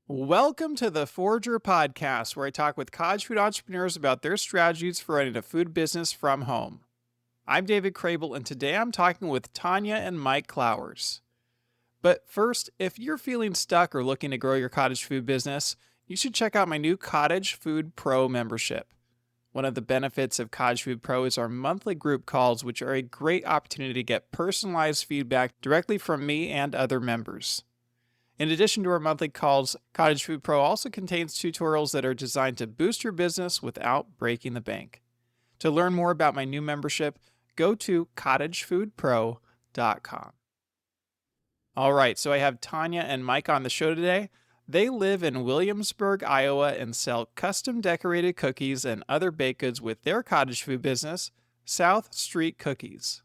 Welcome to the Forger Podcast, where I talk with cottage food entrepreneurs about their strategies for running a food business from home. I'm David Crable, and today I'm talking with Tanya and Mike Clowers. But first, if you're feeling stuck or looking to grow your cottage food business, you should check out my new Cottage Food Pro membership. One of the benefits of Cottage Food Pro is our monthly group calls, which are a great opportunity to get personalized feedback directly from me and other members. In addition to our monthly calls, Cottage Food Pro also contains tutorials that are designed to boost your business without breaking the bank. To learn more about my new membership, go to cottagefoodpro.com. All right, so I have Tanya and Mike on the show today. They live in Williamsburg, Iowa, and sell custom decorated cookies and other baked goods with their cottage food business, South Street Cookies.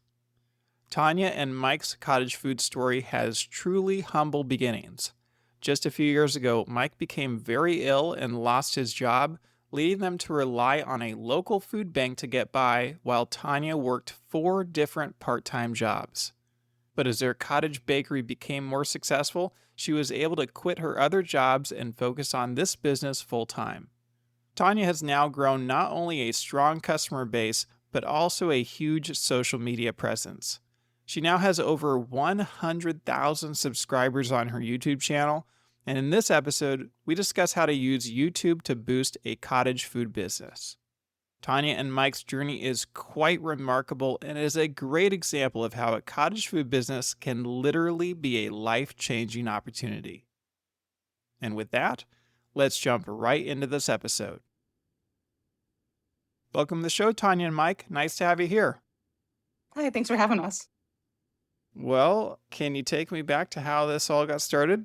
Tanya and Mike's cottage food story has truly humble beginnings. Just a few years ago, Mike became very ill and lost his job, leading them to rely on a local food bank to get by, while Tanya worked 4 different part-time jobs. But as their cottage bakery became more successful, she was able to quit her other jobs and focus on this business full-time. Tanya has now grown not only a strong customer base, but also a huge social media presence. She now has over 100,000 subscribers on her YouTube channel, and in this episode, we discuss how to use YouTube to boost a cottage food business. Tanya and Mike's journey is quite remarkable and is a great example of how a cottage food business can literally be a life-changing opportunity. And with that, let's jump right into this episode. Welcome to the show, Tanya and Mike. Nice to have you here. Hi, thanks for having us. Well, can you take me back to how this all got started?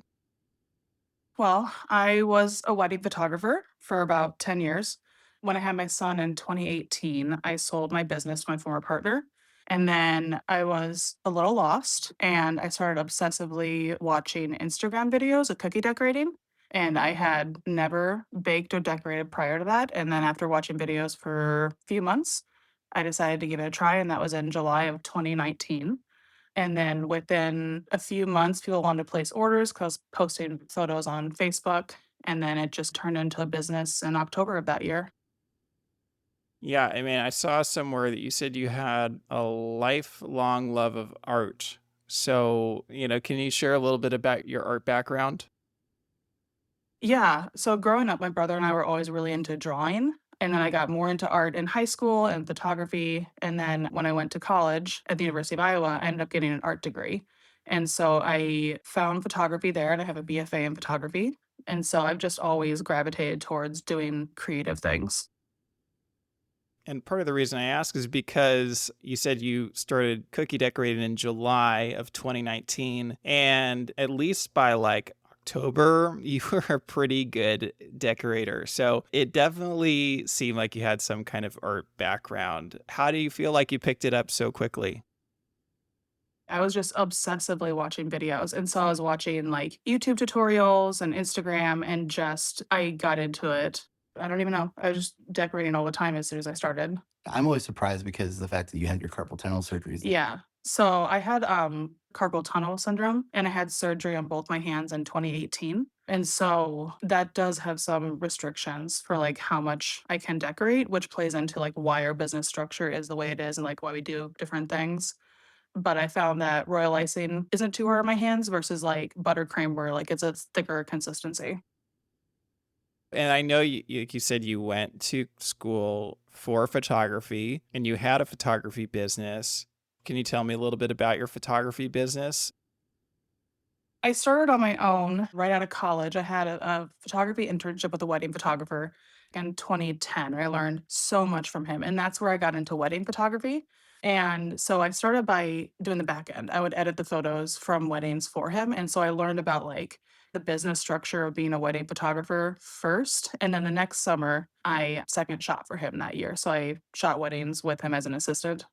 Well, I was a wedding photographer for about 10 years. When I had my son in 2018, I sold my business to my former partner. And then I was a little lost and I started obsessively watching Instagram videos of cookie decorating. And I had never baked or decorated prior to that. And then after watching videos for a few months, I decided to give it a try. And that was in July of 2019. And then within a few months, people wanted to place orders because posting photos on Facebook. And then it just turned into a business in October of that year. Yeah, I mean, I saw somewhere that you said you had a lifelong love of art. So, can you share a little bit about your art background? Yeah. So growing up, my brother and I were always really into drawing. And then I got more into art in high school and photography. And then when I went to college at the University of Iowa, I ended up getting an art degree. And so I found photography there and I have a BFA in photography. And so I've just always gravitated towards doing creative things. And part of the reason I ask is because you said you started cookie decorating in July of 2019, and at least by like October, you were a pretty good decorator. So it definitely seemed like you had some kind of art background. How do you feel like you picked it up so quickly? I was just obsessively watching videos, and so I was watching, like, YouTube tutorials and Instagram, and just I got into it. I don't even know. I was just decorating all the time as soon as I started. I'm always surprised because the fact that you had your carpal tunnel surgeries. Yeah. So I had, carpal tunnel syndrome, and I had surgery on both my hands in 2018, and so that does have some restrictions for, like, how much I can decorate, which plays into, like, why our business structure is the way it is and, like, why we do different things. But I found that royal icing isn't too hard on my hands versus, like, buttercream where, like, it's a thicker consistency. And I know like you said, you went to school for photography and you had a photography business. Can you tell me a little bit about your photography business? I started on my own right out of college. I had a photography internship with a wedding photographer in 2010. I learned so much from him, and that's where I got into wedding photography. And so I started by doing the back end. I would edit the photos from weddings for him, and so I learned about like the business structure of being a wedding photographer first, and then the next summer I second shot for him that year. So I shot weddings with him as an assistant.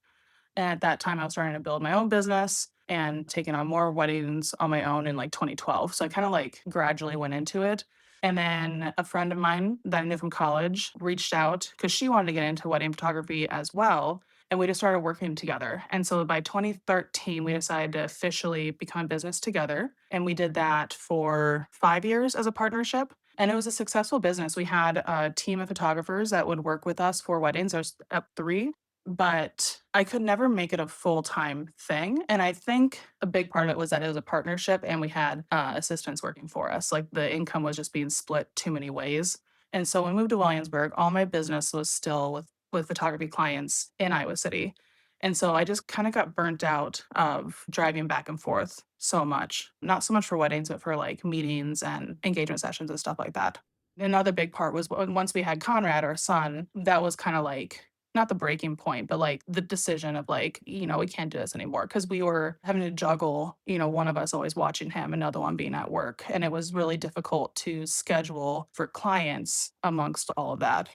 And at that time, I was starting to build my own business and taking on more weddings on my own in like 2012. So I kind of like gradually went into it. And then a friend of mine that I knew from college reached out because she wanted to get into wedding photography as well. and we just started working together. And so by 2013, we decided to officially become a business together. And we did that for 5 years as a partnership. And it was a successful business. We had a team of photographers that would work with us for weddings. There's up three, but I could never make it a full-time thing. And I think a big part of it was that it was a partnership and we had assistants working for us. Like the income was just being split too many ways. And so when we moved to Williamsburg, all my business was still with photography clients in Iowa City. And so I just kind of got burnt out of driving back and forth so much. Not so much for weddings, but for like meetings and engagement sessions and stuff like that. Another big part was once we had Conrad, our son, that was kind of like not the breaking point, but like the decision of like, we can't do this anymore because we were having to juggle, one of us always watching him, another one being at work. And it was really difficult to schedule for clients amongst all of that.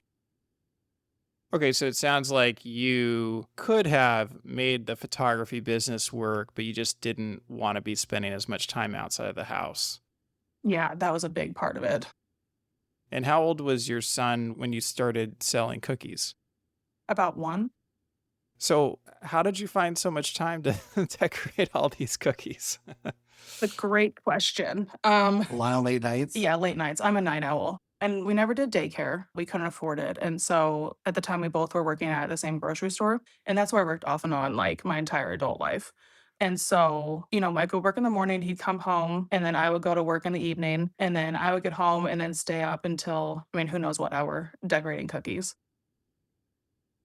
Okay, so it sounds like you could have made the photography business work, but you just didn't want to be spending as much time outside of the house. Yeah, that was a big part of it. And how old was your son when you started selling cookies? About one. So, how did you find so much time to decorate all these cookies? A great question. A lot of late nights. Yeah, late nights. I'm a night owl. And we never did daycare. We couldn't afford it. And so at the time we both were working at the same grocery store. And that's where I worked off and on like my entire adult life. And so, Mike would work in the morning, he'd come home, and then I would go to work in the evening, and then I would get home and then stay up until, who knows what hour decorating cookies.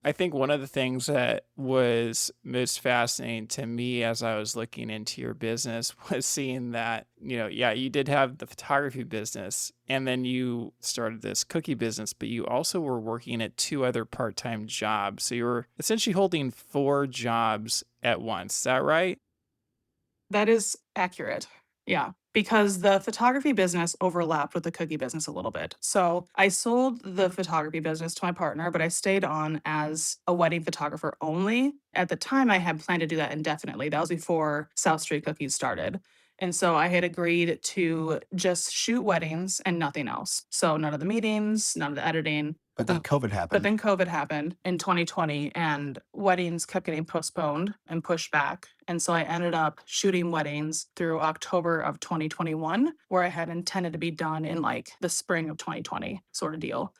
I think one of the things that was most fascinating to me as I was looking into your business was seeing that, yeah, you did have the photography business and then you started this cookie business, but you also were working at two other part-time jobs. So you were essentially holding four jobs at once. Is that right? That is accurate. Yeah, because the photography business overlapped with the cookie business a little bit. So I sold the photography business to my partner, but I stayed on as a wedding photographer only. At the time, I had planned to do that indefinitely. That was before South Street Cookies started. And so I had agreed to just shoot weddings and nothing else. So none of the meetings, none of the editing. But then COVID But happened. then COVID happened in 2020 and weddings kept getting postponed and pushed back. And so I ended up shooting weddings through October of 2021, where I had intended to be done in like the spring of 2020 sort of deal.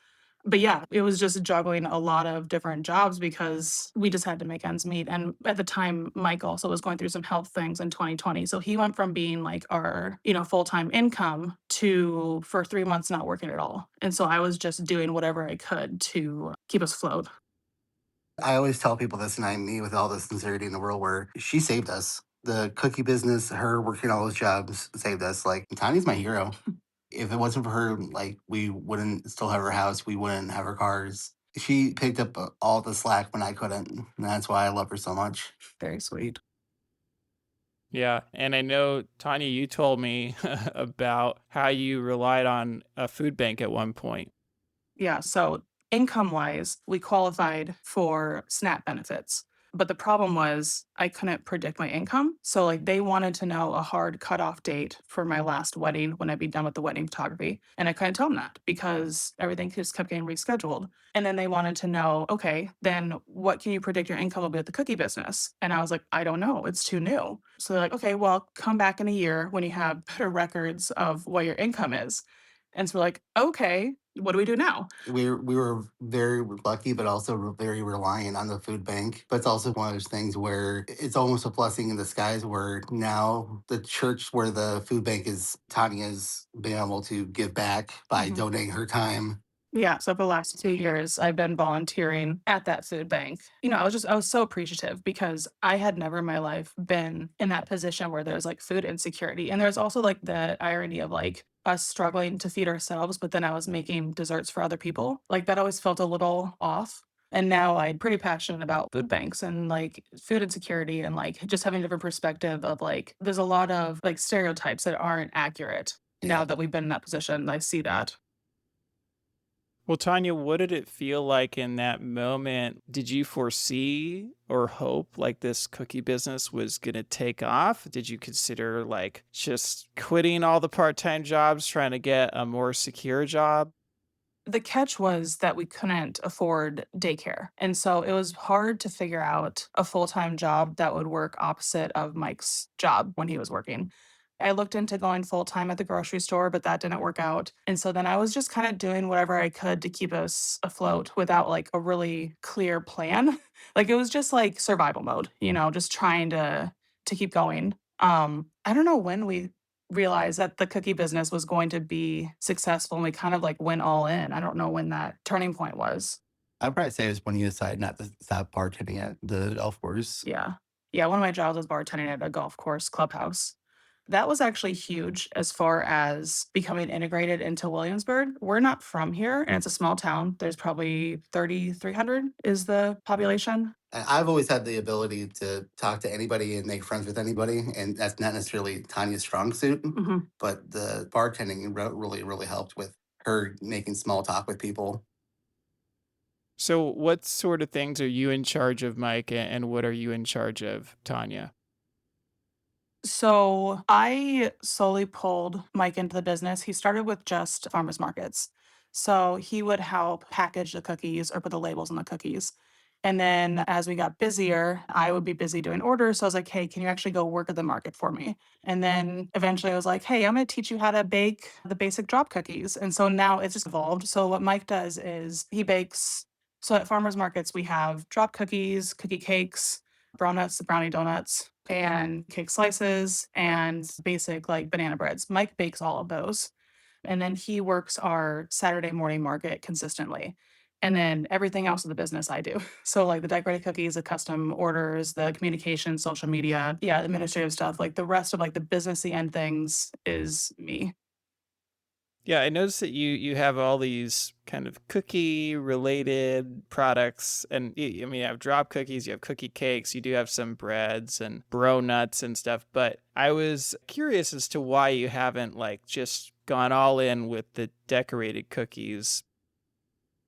But yeah, it was just juggling a lot of different jobs because we just had to make ends meet. And at the time, Mike also was going through some health things in 2020. So he went from being like our, full-time income to for 3 months not working at all. And so I was just doing whatever I could to keep us afloat. I always tell people this, and I mean with all the sincerity in the world, where she saved us. The cookie business, her working all those jobs saved us. Like, Tanya's my hero. If it wasn't for her, like, we wouldn't still have her house. We wouldn't have her cars. She picked up all the slack when I couldn't. And that's why I love her so much. Very sweet. Yeah. And I know, Tanya, you told me about how you relied on a food bank at one point. Yeah. So income wise, we qualified for SNAP benefits. But the problem was I couldn't predict my income. So like they wanted to know a hard cutoff date for my last wedding when I'd be done with the wedding photography. And I couldn't tell them that because everything just kept getting rescheduled. And then they wanted to know, okay, then what can you predict your income will be with the cookie business? And I was like, I don't know. It's too new. So they're like, okay, well, come back in a year when you have better records of what your income is. And so we're like, okay, what do we do now? We were very lucky, but also very reliant on the food bank. But it's also one of those things where it's almost a blessing in disguise. Where now the church where the food bank is, Tanya's been able to give back by donating her time. Yeah. So for the last 2 years, I've been volunteering at that food bank. I was so appreciative because I had never in my life been in that position where there's like food insecurity. And there's also like the irony of like us struggling to feed ourselves, but then I was making desserts for other people. Like that always felt a little off. And now I'm pretty passionate about food banks and like food insecurity and like just having a different perspective of like, there's a lot of like stereotypes that aren't accurate now that we've been in that position. I see that. Well, Tanya, what did it feel like in that moment? Did you foresee or hope like this cookie business was going to take off? Did you consider like just quitting all the part time jobs, trying to get a more secure job? The catch was that we couldn't afford daycare. And so it was hard to figure out a full-time job that would work opposite of Mike's job when he was working. I looked into going full-time at the grocery store, but that didn't work out. And so then I was just kind of doing whatever I could to keep us afloat without like a really clear plan. Like it was just like survival mode, just trying to keep going. I don't know when we realized that the cookie business was going to be successful and we kind of like went all in. I don't know when that turning point was. I'd probably say it was when you decided not to stop bartending at the golf course. Yeah. Yeah, one of my jobs was bartending at a golf course clubhouse. That was actually huge as far as becoming integrated into Williamsburg. We're not from here and it's a small town. There's probably 3,300 is the population. And I've always had the ability to talk to anybody and make friends with anybody, and that's not necessarily Tanya's strong suit. Mhm. But the bartending really, really helped with her making small talk with people. So, what sort of things are you in charge of, Mike, and what are you in charge of, Tanya? So I slowly pulled Mike into the business. He started with just farmers markets. So he would help package the cookies or put the labels on the cookies. And then as we got busier, I would be busy doing orders. So I was like, hey, can you actually go work at the market for me? And then eventually I was like, hey, I'm going to teach you how to bake the basic drop cookies. And so now it's just evolved. So what Mike does is he bakes. So at farmers markets, we have drop cookies, cookie cakes, brown nuts, brownie donuts, and cake slices and basic like banana breads. Mike bakes all of those. And then he works our Saturday morning market consistently. And then everything else of the business I do. So like the decorated cookies, the custom orders, the communication, social media, yeah, administrative stuff. Like the rest of like the businessy end things is me. Yeah, I noticed that you have all these kind of cookie related products, and I mean, you have drop cookies, you have cookie cakes, you do have some breads and bro nuts and stuff. But I was curious as to why you haven't like just gone all in with the decorated cookies.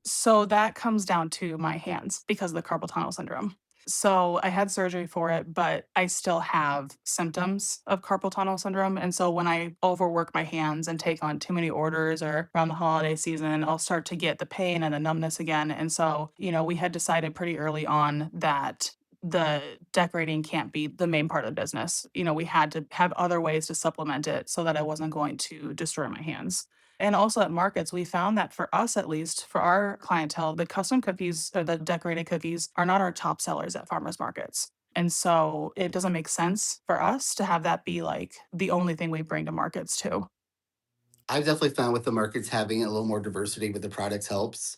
So that comes down to my hands because of the carpal tunnel syndrome. So I had surgery for it, but I still have symptoms of carpal tunnel syndrome. And so when I overwork my hands and take on too many orders or around the holiday season, I'll start to get the pain and the numbness again. And so, we had decided pretty early on that the decorating can't be the main part of the business. We had to have other ways to supplement it so that I wasn't going to destroy my hands. And also at markets, we found that for us, at least for our clientele, the custom cookies or the decorated cookies are not our top sellers at farmers markets. And so it doesn't make sense for us to have that be like the only thing we bring to markets too. I've definitely found with the markets having a little more diversity with the products helps.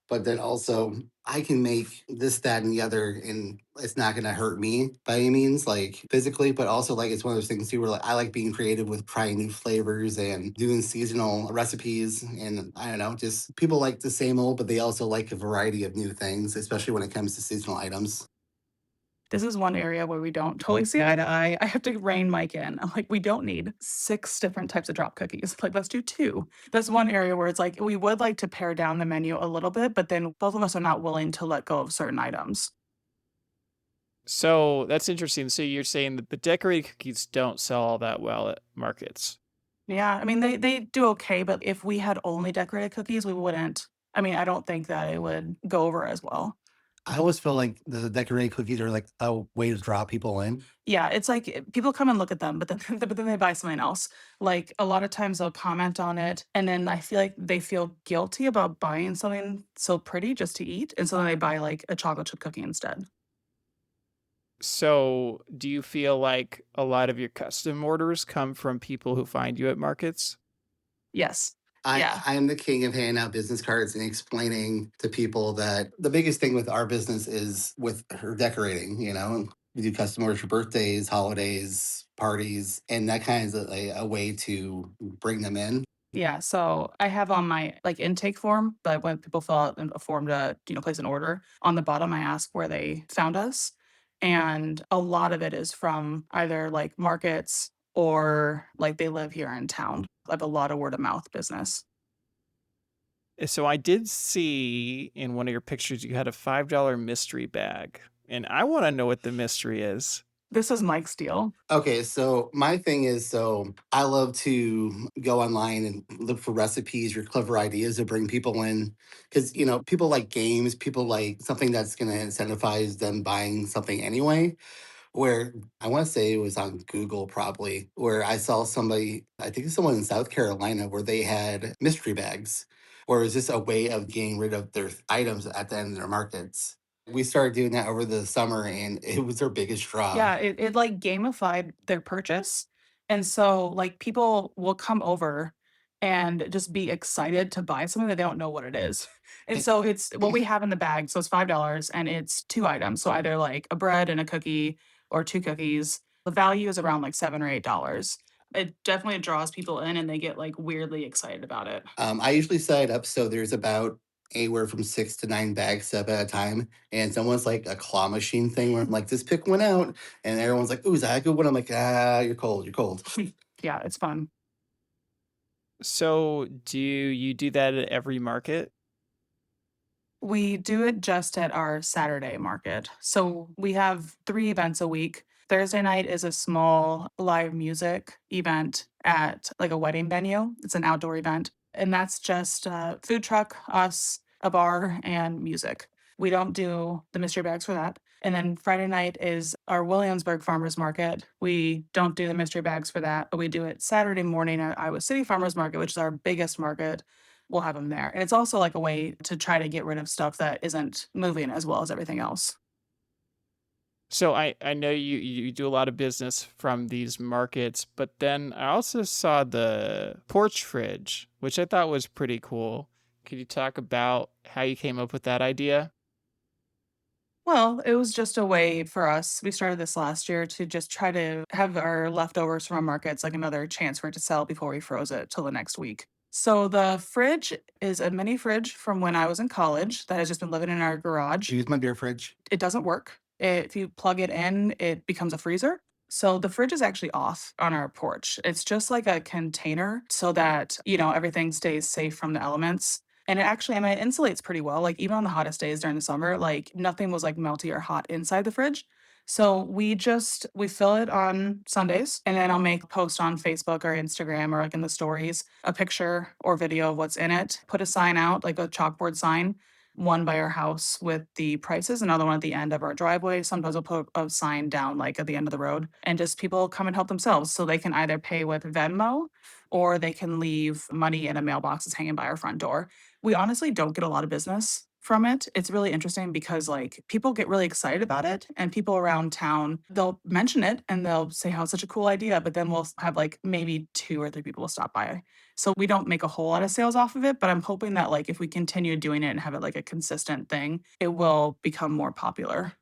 But then also, I can make this, that, and the other, and it's not going to hurt me by any means, like physically. But also, like it's one of those things too, where like I like being creative with trying new flavors and doing seasonal recipes. And I don't know, just people like the same old, but they also like a variety of new things, especially when it comes to seasonal items. This is one area where we don't totally see eye to eye. I have to rein Mike in. I'm like, we don't need six different types of drop cookies. Like, let's do two. That's one area where it's like, we would like to pare down the menu a little bit, but then both of us are not willing to let go of certain items. So that's interesting. So you're saying that the decorated cookies don't sell all that well at markets. Yeah, I mean, they do okay, but if we had only decorated cookies, we wouldn't. I mean, I don't think that it would go over as well. I always feel like the decorated cookies are like a way to draw people in. Yeah, it's like people come and look at them, but then but then they buy something else. Like a lot of times they'll comment on it, and then I feel like they feel guilty about buying something so pretty just to eat, and so then they buy like a chocolate chip cookie instead. So do you feel like a lot of your custom orders come from people who find you at markets? Yes. I Yeah. I am the king of handing out business cards and explaining to people that the biggest thing with our business is with her decorating, We do custom orders for birthdays, holidays, parties, and that kind of is a way to bring them in. Yeah, so I have on my like intake form, but when people fill out a form to, place an order, on the bottom I ask where they found us. And a lot of it is from either like markets or like they live here in town. I have a lot of word of mouth business. So I did see in one of your pictures you had a $5 mystery bag, and I want to know what the mystery is. This is Mike's deal. Okay, so my thing is, so I love to go online and look for recipes or clever ideas to bring people in because people like games, people like something that's going to incentivize them buying something anyway. Where I want to say it was on Google probably, where I saw somebody, I think it's someone in South Carolina, where they had mystery bags, or is this a way of getting rid of their items at the end of their markets? We started doing that over the summer, and it was their biggest draw. Yeah, it like gamified their purchase. And so like people will come over and just be excited to buy something that they don't know what it is. And It, so it's what we have in the bag. So it's $5 and it's two items. So either like a bread and a cookie or two cookies. The value is around like $7 or $8. It definitely draws people in and they get like weirdly excited about it. I usually set it up so there's about anywhere from 6 to 9 bags up at a time, and it's almost like a claw machine thing where I'm like, just pick one out, and everyone's like, "Ooh, is that a good one?" I'm like, "Ah, you're cold, you're cold." Yeah, it's fun. So, do you do that at every market? We do it just at our Saturday market. So we have 3 events a week. Thursday night is a small live music event at like a wedding venue. It's an outdoor event. And that's just food truck, us, a bar, and music. We don't do the mystery bags for that. And then Friday night is our Williamsburg Farmers Market. We don't do the mystery bags for that, but we do it Saturday morning at Iowa City Farmers Market, which is our biggest market. We'll have them there. And it's also like a way to try to get rid of stuff that isn't moving as well as everything else. So I know you do a lot of business from these markets, but then I also saw the porch fridge, which I thought was pretty cool. Could you talk about how you came up with that idea? Well, it was just a way for us. We started this last year to just try to have our leftovers from our markets like another chance for it to sell before we froze it till the next week. So the fridge is a mini fridge from when I was in college that has just been living in our garage. Use my beer fridge. It doesn't work. If you plug it in, it becomes a freezer. So the fridge is actually off on our porch. It's just like a container so that, everything stays safe from the elements. And it actually, I mean, it insulates pretty well. Like even on the hottest days during the summer, like nothing was like melty or hot inside the fridge. So we fill it on Sundays and then I'll make a post on Facebook or Instagram or like in the stories, a picture or video of what's in it, put a sign out, like a chalkboard sign, one by our house with the prices, another one at the end of our driveway. Sometimes we'll put a sign down like at the end of the road and just people come and help themselves. So they can either pay with Venmo or they can leave money in a mailbox that's hanging by our front door. We honestly don't get a lot of business from it. It's really interesting because like people get really excited about it and people around town, they'll mention it and they'll say how it's such a cool idea, but then we'll have like maybe 2 or 3 people will stop by. So we don't make a whole lot of sales off of it, but I'm hoping that like if we continue doing it and have it like a consistent thing, it will become more popular.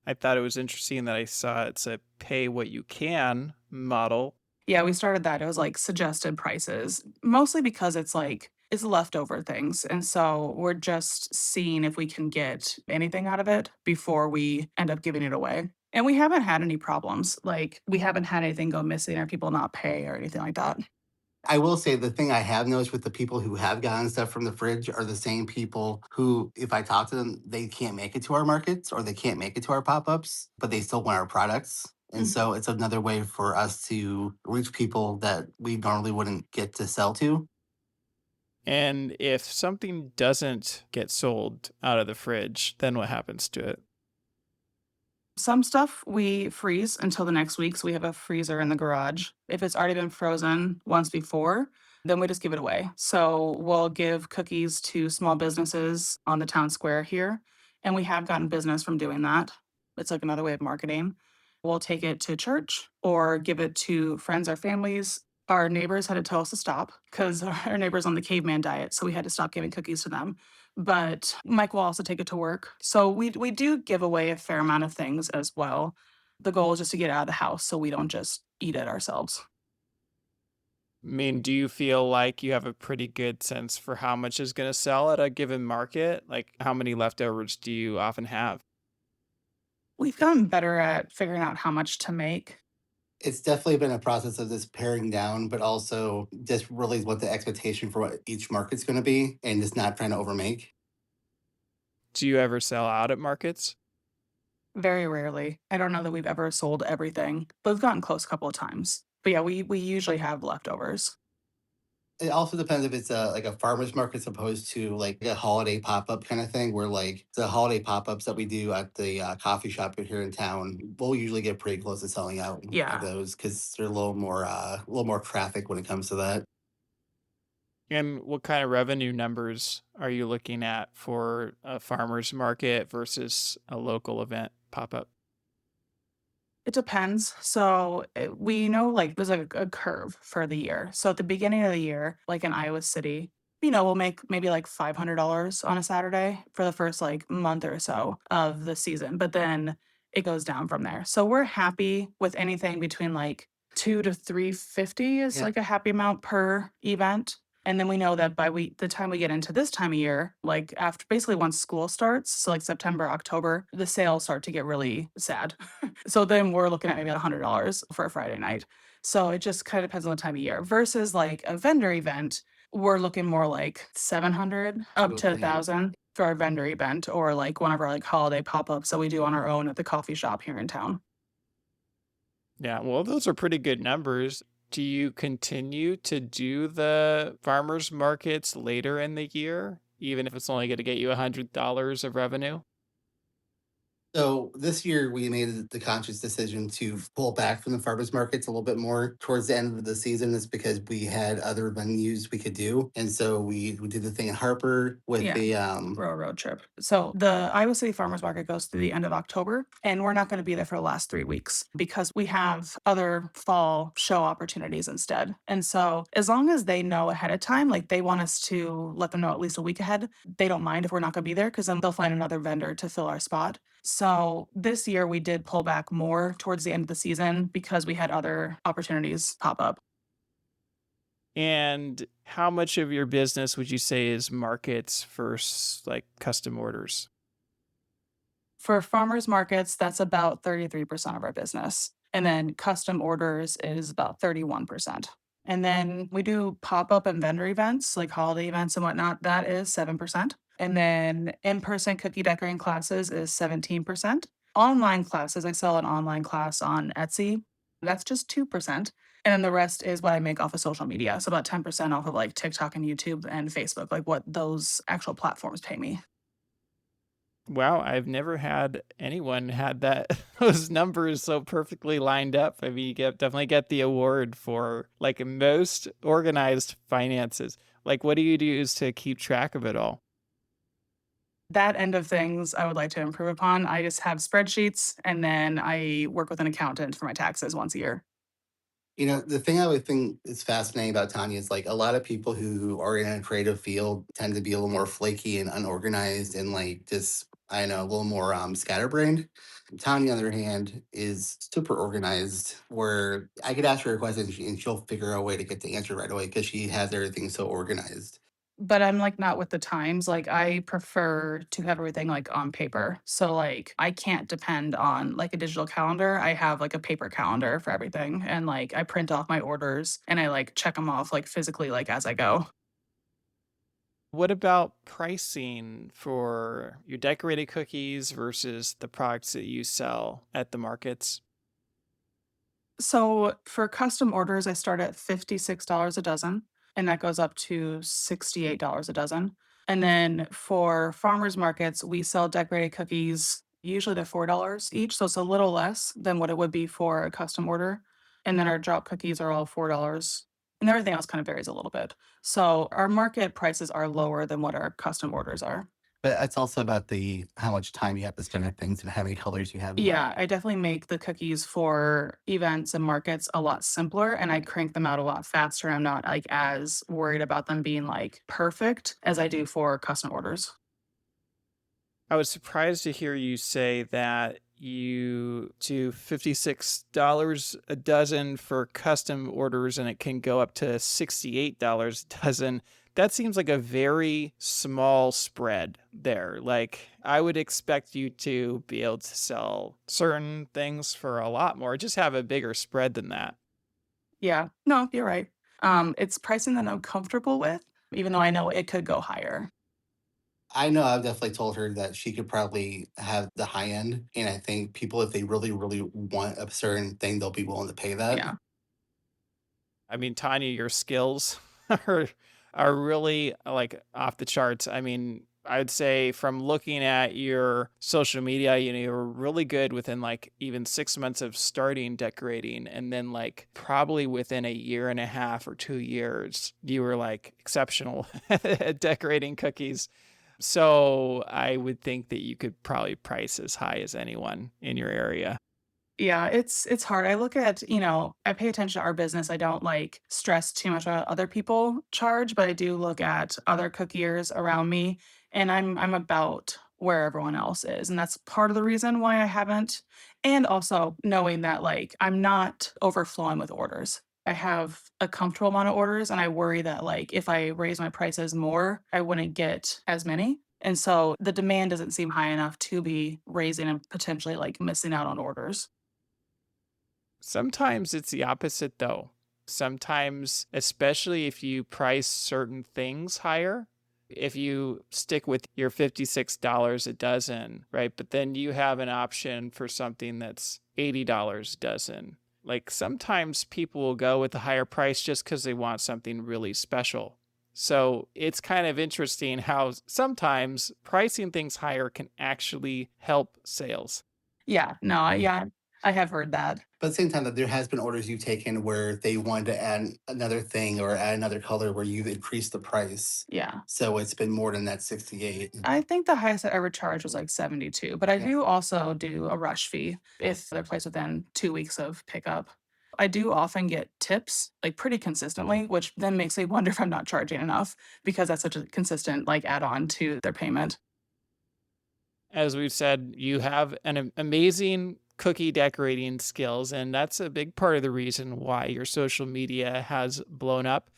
I thought it was interesting that I saw it's a pay what you can model. Yeah, we started that. It was like suggested prices, mostly because it's leftover things. And so we're just seeing if we can get anything out of it before we end up giving it away. And we haven't had any problems. Like we haven't had anything go missing or people not pay or anything like that. I will say the thing I have noticed with the people who have gotten stuff from the fridge are the same people who, if I talk to them, they can't make it to our markets or they can't make it to our pop ups, but they still want our products. And Mm. so it's another way for us to reach people that we normally wouldn't get to sell to. And if something doesn't get sold out of the fridge, then what happens to it? Some stuff we freeze until the next week. So we have a freezer in the garage. If it's already been frozen once before, then we just give it away. So we'll give cookies to small businesses on the town square here. And we have gotten business from doing that. It's like another way of marketing. We'll take it to church or give it to friends or families. Our neighbors had to tell us to stop because our neighbors on the caveman diet. So we had to stop giving cookies to them, but Mike will also take it to work. So we do give away a fair amount of things as well. The goal is just to get out of the house so we don't just eat it ourselves. I mean, do you feel like you have a pretty good sense for how much is going to sell at a given market? Like, how many leftovers do you often have? We've gotten better at figuring out how much to make. It's definitely been a process of this paring down, but also just really what the expectation for what each market's going to be and just not trying to overmake. Do you ever sell out at markets? Very rarely. I don't know that we've ever sold everything, but we've gotten close a couple of times. But yeah, we usually have leftovers. It also depends if it's a like a farmer's market as opposed to like a holiday pop up kind of thing, where like the holiday pop ups that we do at the coffee shop here in town, we'll usually get pretty close to selling out of Yeah. those because they're a little more traffic when it comes to that. And what kind of revenue numbers are you looking at for a farmer's market versus a local event pop up? It depends. So we know like there's a curve for the year. So at the beginning of the year, like in Iowa City, we'll make maybe like $500 on a Saturday for the first like month or so of the season, but then it goes down from there. So we're happy with anything between like 2 to 350 is Yeah. like a happy amount per event. And then we know that by the time we get into this time of year, like after basically once school starts, so like September, October, the sales start to get really sad. So then we're looking at maybe $100 for a Friday night. So it just kind of depends on the time of year. Versus like a vendor event, we're looking more like 700 up to a Yeah. thousand for our vendor event, or like one of our like holiday pop-ups that we do on our own at the coffee shop here in town. Yeah, well, those are pretty good numbers. Do you continue to do the farmers markets later in the year, even if it's only going to get you $100 of revenue? So this year we made the conscious decision to pull back from the farmers markets a little bit more towards the end of the season. Is because we had other venues we could do, and so we did the thing in Harper with Yeah. the Road trip. So the Iowa City Farmers Market goes through the end of October, and we're not going to be there for the last 3 weeks because we have other fall show opportunities instead. And so as long as they know ahead of time, like they want us to let them know at least a week ahead, they don't mind if we're not going to be there because then they'll find another vendor to fill our spot. So this year we did pull back more towards the end of the season because we had other opportunities pop up. And how much of your business would you say is markets versus like custom orders? For farmers markets, that's about 33% of our business. And then custom orders is about 31%. And then we do pop up and vendor events, like holiday events and whatnot. That is 7%. And then in person cookie decorating classes is 17%. Online classes, I sell an online class on Etsy. That's just 2%. And then the rest is what I make off of social media. So about 10% off of like TikTok and YouTube and Facebook, like what those actual platforms pay me. Wow, I've never had anyone had that those numbers so perfectly lined up. I mean, definitely get the award for like most organized finances. Like, what do you use to keep track of it all? That end of things I would like to improve upon. I just have spreadsheets and then I work with an accountant for my taxes once a year. the thing I would think is fascinating about Tanya is like a lot of people who are in a creative field tend to be a little more flaky and unorganized and like just I don't know, a little more scatterbrained. Tanya, on the other hand, is super organized. Where I could ask her a question and she'll figure out a way to get the answer right away because she has everything so organized. But I'm like not with the times. Like I prefer to have everything like on paper. So like I can't depend on like a digital calendar. I have like a paper calendar for everything. And like I print off my orders and I like check them off like physically like as I go. What about pricing for your decorated cookies versus the products that you sell at the markets? So for custom orders, I start at $56 a dozen, and that goes up to $68 a dozen. And then for farmers markets, we sell decorated cookies. Usually they're $4 each, so it's a little less than what it would be for a custom order. And then our drop cookies are all $4, and everything else kind of varies a little bit. So our market prices are lower than what our custom orders are. But it's also about the how much time you have to spend on things and how many colors you have. Yeah, I definitely make the cookies for events and markets a lot simpler and I crank them out a lot faster. I'm not like as worried about them being like perfect as I do for custom orders. I was surprised to hear you say that you do $56 a dozen for custom orders and it can go up to $68 a dozen. That seems like a very small spread there. Like, I would expect you to be able to sell certain things for a lot more, just have a bigger spread than that. Yeah, no, you're right. It's pricing that I'm comfortable with, even though I know it could go higher. I know I've definitely told her that she could probably have the high end, and I think people, if they really, really want a certain thing, they'll be willing to pay that. Yeah. I mean, Tanya, your skills are are really like off the charts. I mean, I'd say from looking at your social media, you're really good within like even 6 months of starting decorating. And then like probably within a year and a half or 2 years, you were like exceptional at decorating cookies. So I would think that you could probably price as high as anyone in your area. Yeah, it's hard. I look at, I pay attention to our business. I don't like stress too much on other people charge, but I do look at other cookiers around me and I'm about where everyone else is. And that's part of the reason why I haven't. And also knowing that like I'm not overflowing with orders. I have a comfortable amount of orders and I worry that like if I raise my prices more, I wouldn't get as many. And so the demand doesn't seem high enough to be raising and potentially like missing out on orders. Sometimes it's the opposite though. Sometimes, especially if you price certain things higher, if you stick with your $56 a dozen, right? But then you have an option for something that's $80 a dozen. Like sometimes people will go with the higher price just because they want something really special. So it's kind of interesting how sometimes pricing things higher can actually help sales. Yeah, no, I have heard that. But at the same time, that there has been orders you've taken where they wanted to add another thing or add another color where you've increased the price. Yeah. So it's been more than that 68. I think the highest I ever charged was like 72, but I Yeah. do also do a rush fee if they're placed within 2 weeks of pickup. I do often get tips, like, pretty consistently, which then makes me wonder if I'm not charging enough because that's such a consistent, like, add-on to their payment. As we've said, you have an amazing cookie decorating skills, and that's a big part of the reason why your social media has blown up.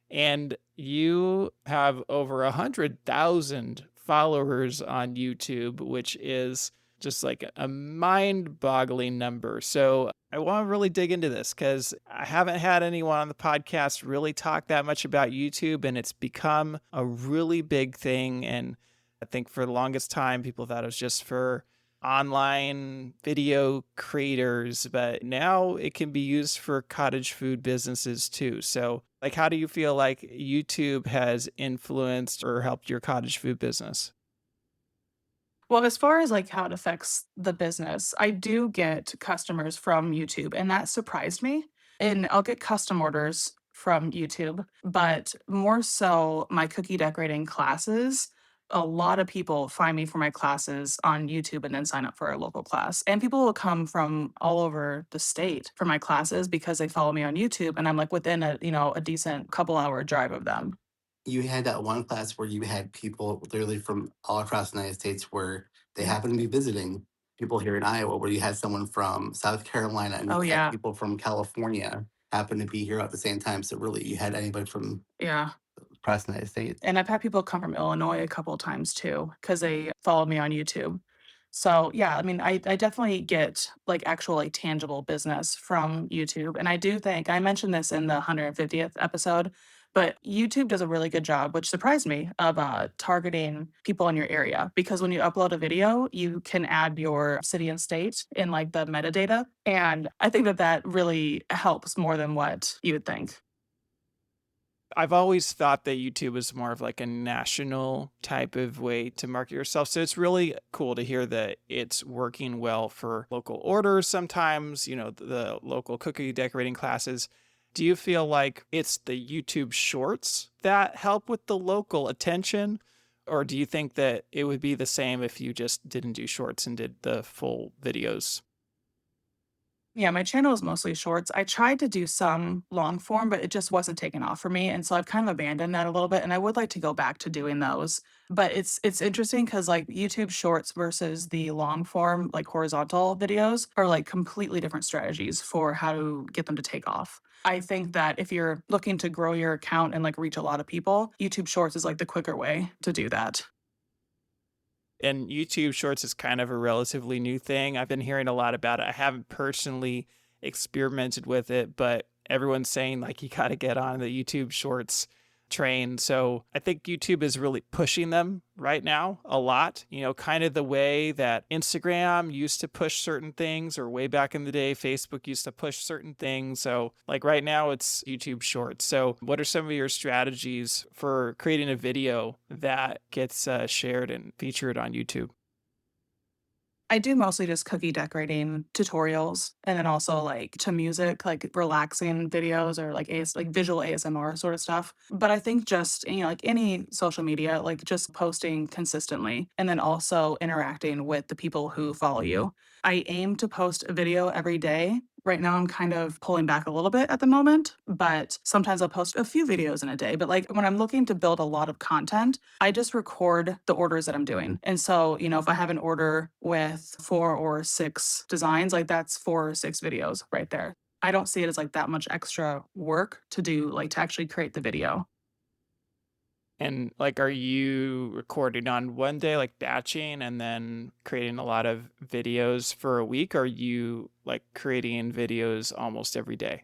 And you have over 100,000 followers on YouTube, which is just like a mind boggling number. So I want to really dig into this because I haven't had anyone on the podcast really talk that much about YouTube, and it's become a really big thing. And I think for the longest time, people thought it was just for online video creators, but now it can be used for cottage food businesses too. So, like, how do you feel like YouTube has influenced or helped your cottage food business? Well, as far as, like, how it affects the business, I do get customers from YouTube, and that surprised me, and I'll get custom orders from YouTube, but more so my cookie decorating classes. A lot of people find me for my classes on YouTube and then sign up for a local class, and people will come from all over the state for my classes because they follow me on YouTube, and I'm, like, within a decent couple-hour drive of them. You had that one class where you had people literally from all across the United States where they Yeah. happen to be visiting people here in Iowa, where you had someone from South Carolina and you Oh, had yeah. people from California happen to be here at the same time. So really you had anybody from Yeah. across the United States. And I've had people come from Illinois a couple of times too, because they followed me on YouTube. So, yeah, I mean, I definitely get, like, actual, like, tangible business from YouTube, and I do think I mentioned this in the 150th episode, but YouTube does a really good job, which surprised me, of, targeting people in your area, because when you upload a video, you can add your city and state in, like, the metadata, and I think that that really helps more than what you would think. I've always thought that YouTube was more of like a national type of way to market yourself. So it's really cool to hear that it's working well for local orders sometimes, the local cookie decorating classes. Do you feel like it's the YouTube shorts that help with the local attention? Or do you think that it would be the same if you just didn't do shorts and did the full videos? Yeah, my channel is mostly shorts. I tried to do some long form, but it just wasn't taking off for me, and so I've kind of abandoned that a little bit, and I would like to go back to doing those. But it's interesting because like, YouTube Shorts versus the long form, like, horizontal videos are, like, completely different strategies for how to get them to take off. I think that if you're looking to grow your account and, like, reach a lot of people, YouTube Shorts is, like, the quicker way to do that. And YouTube Shorts is kind of a relatively new thing. I've been hearing a lot about it. I haven't personally experimented with it, but everyone's saying like you got to get on the YouTube Shorts train. So I think YouTube is really pushing them right now a lot, kind of the way that Instagram used to push certain things, or way back in the day, Facebook used to push certain things. So, like right now, it's YouTube Shorts. So, what are some of your strategies for creating a video that gets shared and featured on YouTube? I do mostly just cookie decorating tutorials and then also like to music, like relaxing videos or like like visual ASMR sort of stuff. But I think just, like any social media, like just posting consistently and then also interacting with the people who follow you. I aim to post a video every day. Right now, I'm kind of pulling back a little bit at the moment, but sometimes I'll post a few videos in a day. But like when I'm looking to build a lot of content, I just record the orders that I'm doing. And so, if I have an order with 4 or 6 designs, like that's 4 or 6 videos right there. I don't see it as like that much extra work to do, like to actually create the video. And like, are you recording on one day, like batching, and then creating a lot of videos for a week? Or are you like creating videos almost every day?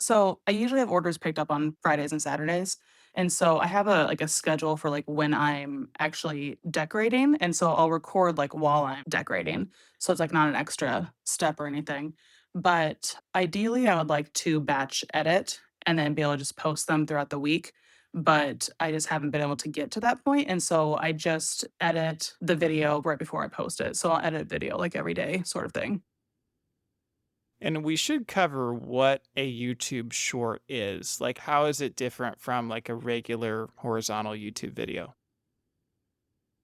So I usually have orders picked up on Fridays and Saturdays. And so I have a schedule for like when I'm actually decorating. And so I'll record like while I'm decorating. So it's like not an extra step or anything. But ideally I would like to batch edit and then be able to just post them throughout the week. But I just haven't been able to get to that point. And so I just edit the video right before I post it. So I'll edit video like every day, sort of thing. And we should cover what a YouTube short is. Like, how is it different from like a regular horizontal YouTube video?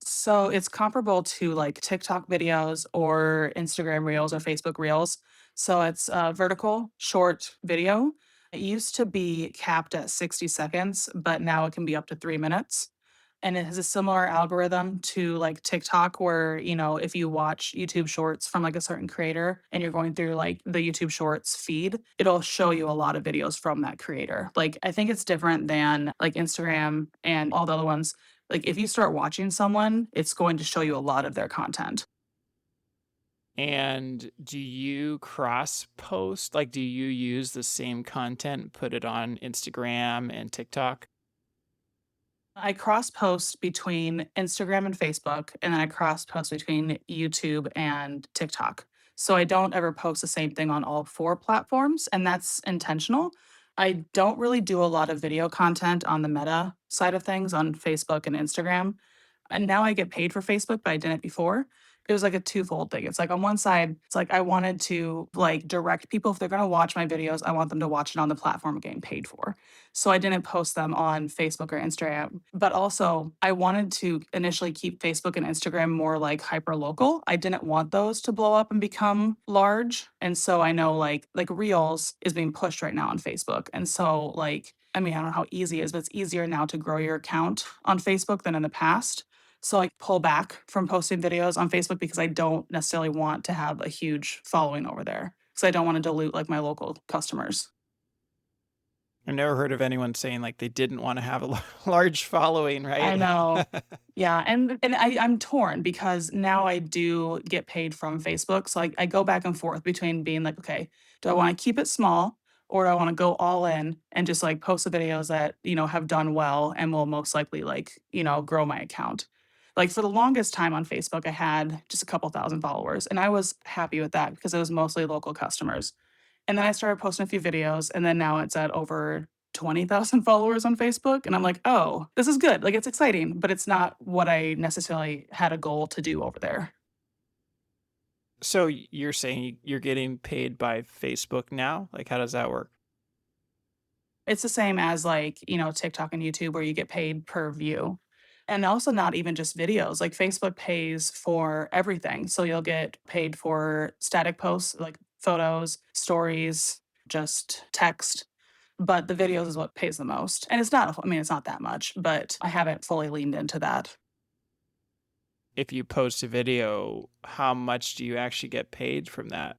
So it's comparable to like TikTok videos or Instagram Reels or Facebook Reels. So it's a vertical short video. It used to be capped at 60 seconds, but now it can be up to 3 minutes. And it has a similar algorithm to like TikTok, where, if you watch YouTube shorts from like a certain creator and you're going through like the YouTube shorts feed, it'll show you a lot of videos from that creator. Like, I think it's different than like Instagram and all the other ones. Like, if you start watching someone, it's going to show you a lot of their content. And do you cross post? Like, do you use the same content, put it on Instagram and TikTok? I cross post between Instagram and Facebook, and then I cross post between YouTube and TikTok. So I don't ever post the same thing on all 4 platforms, and that's intentional. I don't really do a lot of video content on the Meta side of things on Facebook and Instagram. And now I get paid for Facebook, but I didn't before. It was like a twofold thing. It's like on one side, it's like I wanted to like direct people, if they're going to watch my videos, I want them to watch it on the platform I'm getting paid for. So I didn't post them on Facebook or Instagram. But also, I wanted to initially keep Facebook and Instagram more like hyper local. I didn't want those to blow up and become large. And so I know like Reels is being pushed right now on Facebook. And so like, I mean, I don't know how easy it is, but it's easier now to grow your account on Facebook than in the past. So I pull back from posting videos on Facebook because I don't necessarily want to have a huge following over there. Because I don't want to dilute like my local customers. I've never heard of anyone saying like they didn't want to have a large following, I right? know. Yeah, and I'm torn because now I do get paid from Facebook. So I go back and forth between being like, okay, do I want to keep it small, or do I want to go all in and just like post the videos that, have done well and will most likely like, grow my account. Like for the longest time on Facebook, I had just a couple thousand followers, and I was happy with that because it was mostly local customers. And then I started posting a few videos, and then now it's at over 20,000 followers on Facebook. And I'm like, oh, this is good. Like, it's exciting, but it's not what I necessarily had a goal to do over there. So you're saying you're getting paid by Facebook now? Like, how does that work? It's the same as like, TikTok and YouTube, where you get paid per view. And also, not even just videos. Like, Facebook pays for everything. So you'll get paid for static posts, like photos, stories, just text. But the videos is what pays the most. And it's not, I mean, it's not that much, but I haven't fully leaned into that. If you post a video, how much do you actually get paid from that?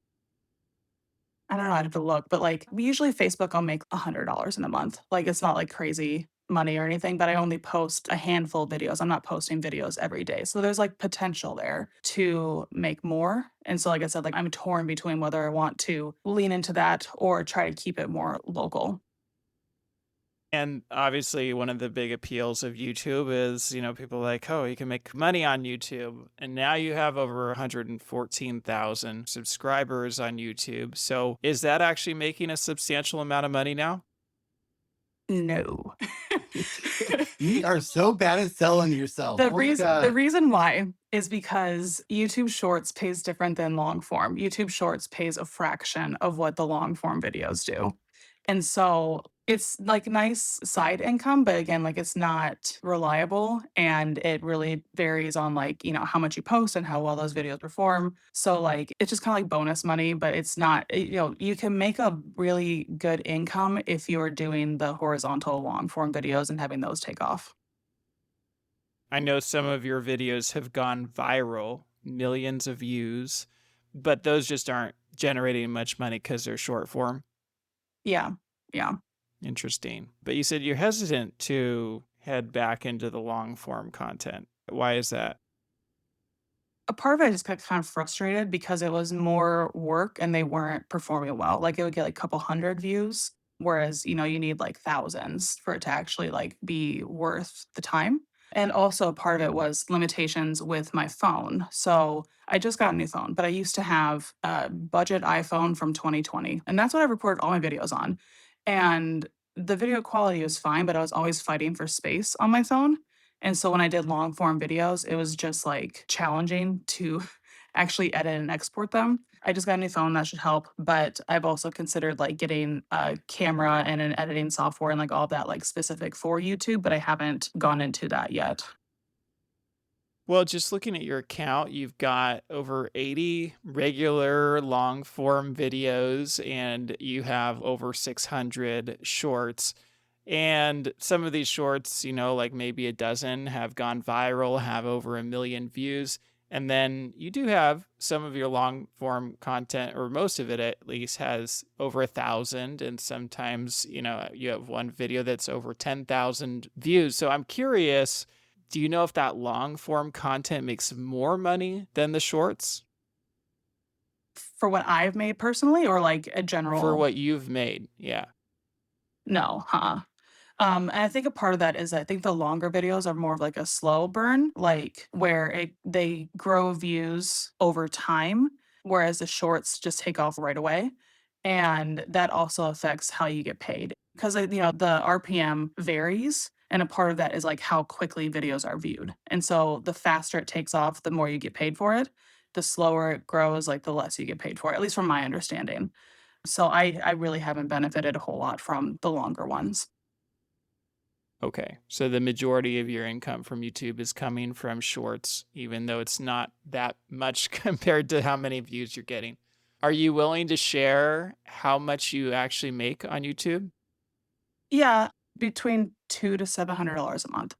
I don't know, I'd have to look, but like usually Facebook, I'll make $100 in a month. Like, it's not like crazy money or anything, but I only post a handful of videos. I'm not posting videos every day. So there's like potential there to make more. And so, like I said, like I'm torn between whether I want to lean into that or try to keep it more local. And obviously, one of the big appeals of YouTube is, people like, oh, you can make money on YouTube. And now you have over 114,000 subscribers on YouTube. So is that actually making a substantial amount of money now? No. You are so bad at selling yourself. Oh my The god. reason why is because YouTube Shorts pays different than long form. YouTube Shorts pays a fraction of what the long form videos do. And so it's like nice side income, but again, like it's not reliable and it really varies on like, how much you post and how well those videos perform. So like it's just kind of like bonus money, but it's not, you can make a really good income if you're doing the horizontal long form videos and having those take off. I know some of your videos have gone viral, millions of views, but those just aren't generating much money because they're short form. Yeah. Yeah. Interesting. But you said you're hesitant to head back into the long form content. Why is that? A part of it I just got kind of frustrated because it was more work and they weren't performing well. Like it would get like a couple hundred views, whereas, you need like thousands for it to actually like be worth the time. And also a part of it was limitations with my phone. So I just got a new phone, but I used to have a budget iPhone from 2020. And that's what I recorded all my videos on. And the video quality was fine, but I was always fighting for space on my phone. And so when I did long form videos, it was just like challenging to actually edit and export them. I just got a new phone that should help, but I've also considered like getting a camera and an editing software and like all that like specific for YouTube, but I haven't gone into that yet. Well, just looking at your account, you've got over 80 regular long form videos and you have over 600 shorts. And some of these shorts, like maybe a dozen have gone viral, have over 1 million views. And then you do have some of your long form content, or most of it at least, has over 1,000. And sometimes, you have one video that's over 10,000 views. So I'm curious, do you know if that long form content makes more money than the shorts For what I've made personally or like a for general what you've made? Yeah. no, huh? And I think a part of that is I think the longer videos are more of like a slow burn, like where they grow views over time, whereas the shorts just take off right away. And that also affects how you get paid because the RPM varies. And a part of that is like how quickly videos are viewed. And so the faster it takes off, the more you get paid for it. The slower it grows, like the less you get paid for it, at least from my understanding. So I really haven't benefited a whole lot from the longer ones. Okay. So the majority of your income from YouTube is coming from shorts, even though it's not that much compared to how many views you're getting. Are you willing to share how much you actually make on YouTube? Yeah, between 2 to $700 a month.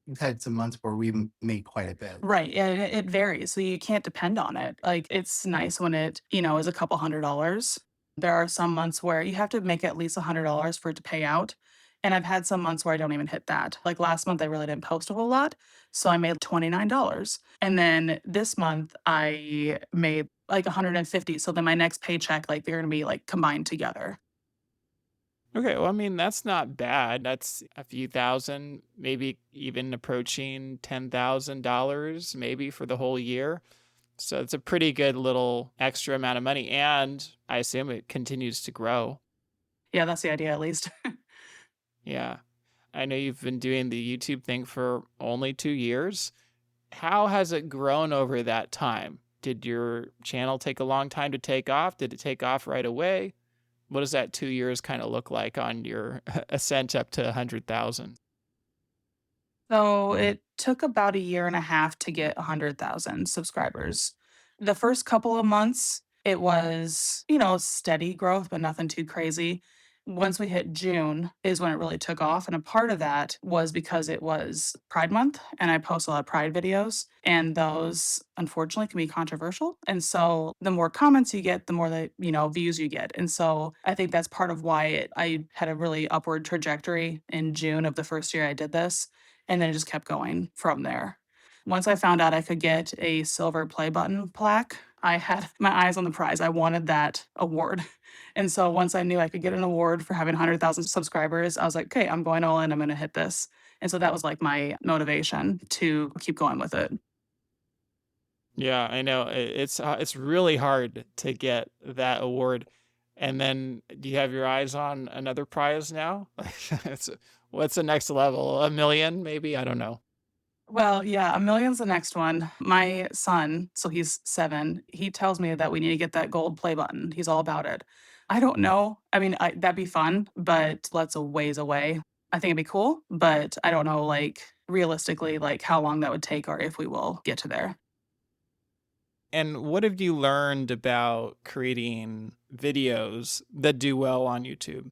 We've had some months where we made quite a bit. Right, and it varies, so you can't depend on it. Like, it's nice when it, is a couple $100. There are some months where you have to make at least $100 for it to pay out, and I've had some months where I don't even hit that. Like, last month, I really didn't post a whole lot, so I made $29, and then this month, I made, like, 150, so then my next paycheck, like, they're gonna be, like, combined together. Okay, well, I mean, that's not bad. That's a few thousand, maybe even approaching $10,000, maybe for the whole year. So it's a pretty good little extra amount of money. And I assume it continues to grow. Yeah, that's the idea at least. Yeah. I know you've been doing the YouTube thing for only 2 years. How has it grown over that time? Did your channel take a long time to take off? Did it take off right away? What does that 2 years kind of look like on your ascent up to 100,000? So it took about a year and a half to get 100,000 subscribers. The first couple of months, it was, steady growth, but nothing too crazy. Once we hit June is when it really took off. And a part of that was because it was Pride Month and I post a lot of Pride videos. And those unfortunately can be controversial. And so the more comments you get, the more views you get. And so I think that's part of why I had a really upward trajectory in June of the first year I did this and then it just kept going from there. Once I found out I could get a silver play button plaque, I had my eyes on the prize. I wanted that award. And so once I knew I could get an award for having 100,000 subscribers, I was like, okay, I'm going all in. I'm going to hit this. And so that was like my motivation to keep going with it. Yeah, I know. It's really hard to get that award. And then do you have your eyes on another prize now? It's what's the next level? A million, maybe? I don't know. Well, yeah, a million's the next one. My son, so he's 7, he tells me that we need to get that gold play button. He's all about it. I don't know. I mean, that'd be fun, but that's a ways away. I think it'd be cool, but I don't know, like, realistically, like, how long that would take or if we will get to there. And what have you learned about creating videos that do well on YouTube?